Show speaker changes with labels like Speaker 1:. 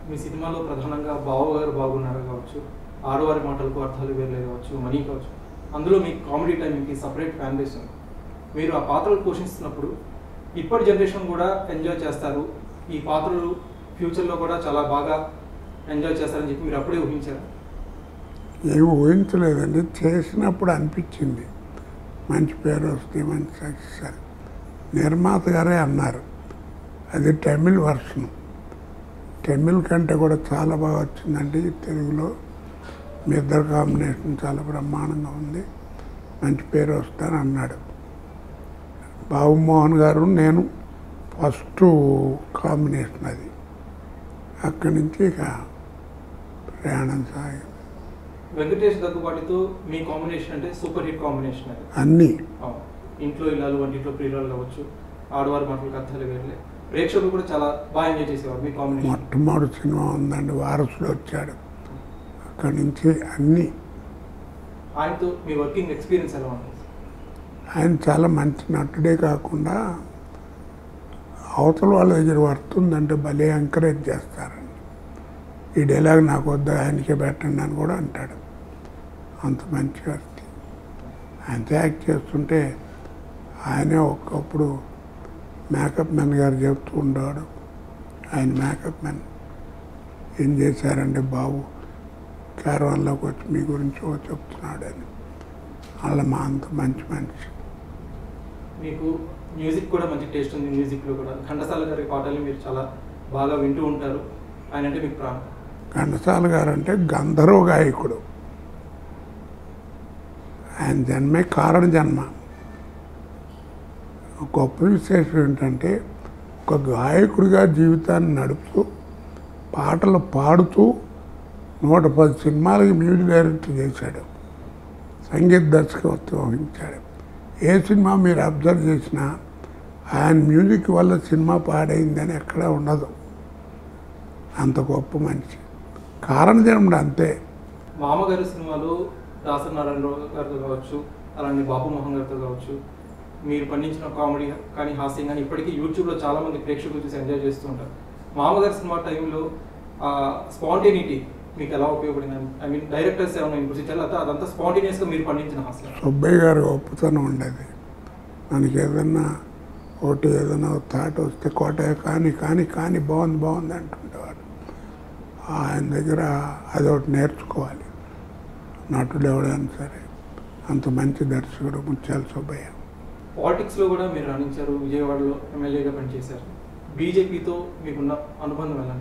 Speaker 1: మీ సినిమాలో ప్రధానంగా బావగారు బాగున్నారు కావచ్చు, ఆడవారి మాటలకు అర్థాలు వేరలేదు కావచ్చు, మనీ కావచ్చు, అందులో మీ కామెడీ టైమింగ్కి సపరేట్ ఫ్యాన్ బేస్ ఉంది. మీరు ఆ పాత్రలు పోషిస్తున్నప్పుడు ఇప్పటి జనరేషన్ కూడా ఎంజాయ్ చేస్తారు, ఈ పాత్రలు ఫ్యూచర్లో కూడా చాలా బాగా ఎంజాయ్ చేస్తారని చెప్పి మీరు అప్పుడే ఊహించారు?
Speaker 2: ఏమి ఊహించలేదండి, చేసినప్పుడు అనిపించింది మంచి పేరు వస్తే మంచి సక్సెస్ అని. నిర్మాత గారే అన్నారు అది తమిళ్ వర్షన్, తమిళ్ కంటే కూడా చాలా బాగా వచ్చిందండి తెలుగులో, మీ ఇద్దరు కాంబినేషన్ చాలా బ్రహ్మాండంగా ఉంది, మంచి పేరు వస్తాను అన్నాడు. బాబుమోహన్ గారు నేను ఫస్ట్ కాంబినేషన్ అది. అక్కడి నుంచి ఇక ప్రయాణం సాగింది.
Speaker 1: వెంకటేష్ దగ్గుబాటితో మీ కాంబినేషన్ అంటే సూపర్ హిట్ కాంబినేషన్ అది.
Speaker 2: అన్నీ
Speaker 1: ఇంట్లో ఇల్లాలు, వంటింట్లో ప్రియురాలు కావచ్చు, ఆడవారి మాటలకు అర్థాలు వేరలే, ప్రేక్షకులు కూడా చాలా బాగా ఎంజాయ్ చేసేవారు మీ కాంబినేషన్.
Speaker 2: మొట్టమొదటి సినిమా ఉందండి, వారసుడు వచ్చాడు, అక్కడి నుంచి అన్నీ.
Speaker 1: ఆయనతో మీ వర్కింగ్ ఎక్స్పీరియన్స్ ఎలా ఉంటుంది?
Speaker 2: ఆయన చాలా మంచి నటుడే కాకుండా అవతల వాళ్ళ దగ్గర వర్తుందంటే భలే ఎంకరేజ్ చేస్తారండి. ఈ డైలాగ్ నాకు వద్ద ఆయనకే పెట్టండి అని కూడా అంటాడు, అంత మంచి వ్యక్తి. ఆయనతో యాక్ట్ చేస్తుంటే ఆయనే ఒకప్పుడు మేకప్ మెన్ గారు చెప్తూ ఉండేవాడు, ఆయన మేకప్ మెన్ ఏం చేశారంటే బాబు క్యారవాన్లోకి వచ్చి మీ గురించి చెప్తున్నాడు అని. వాళ్ళ మా అంత మంచి మనిషి.
Speaker 1: మీకు మ్యూజిక్ కూడా మంచి టేస్ట్ ఉంది, మ్యూజిక్లో కూడా ఘంటసాల గారి పాటల్ని మీరు చాలా బాగా వింటూ ఉంటారు, ఆయన అంటే మీకు ప్రాణం.
Speaker 2: ఘంటసాల గారు అంటే గంధర్వ గాయకుడు, ఆయన జన్మే కారణ జన్మ. గొప్ప విశేషం ఏంటంటే ఒక గాయకుడిగా జీవితాన్ని నడుపుతూ పాటలు పాడుతూ 110 సినిమాలకి మ్యూజిక్ డైరెక్టర్ చేశాడు, సంగీత దర్శకత్వం వహించాడు. ఏ సినిమా మీరు అబ్జర్వ్ చేసినా ఆయన మ్యూజిక్ వల్ల సినిమా పాడైందని ఎక్కడా ఉండదు, అంత గొప్ప మనిషి. కారణ జన్ముడు అంతే.
Speaker 1: మామగారి సినిమాలో దాసనారాయణరావు గారితో కావచ్చు, అలానే బాబు మోహన్ గారితో కావచ్చు, మీరు పండించిన కామెడీ కానీ హాస్యం కానీ ఇప్పటికీ యూట్యూబ్లో చాలామంది ప్రేక్షకులు చూసి ఎంజాయ్ చేస్తూ ఉంటారు. మామగారి సినిమా టైంలో స్పాంటేనిటీ మీకు ఎలా ఉపయోగపడింది? ఐ మీన్ డైరెక్టర్స్ ఏమైనా ఇంప్రూవ్ చేయాలి, అదంతా స్పాంటేనియస్గా మీరు పండించిన హాస్యం.
Speaker 2: సుబ్బయ్య గారు గొప్పతనం ఉండేది, మనకి ఏదన్నా ఒకటి ఏదైనా థాట్ వస్తే కోట కానీ కానీ కానీ బాగుంది బాగుంది అంటుండేవాడు. ఆయన దగ్గర అదొకటి నేర్చుకోవాలి నటుడు ఎవడైనా సరే. అంత మంచి దర్శకుడు ముత్యాల సుబ్బయ్య.
Speaker 1: పాలిటిక్స్లో కూడా మీరు రాణించారు, విజయవాడలో ఎమ్మెల్యేగా పనిచేశారు. బీజేపీతో మీకున్న అనుబంధం ఎలా?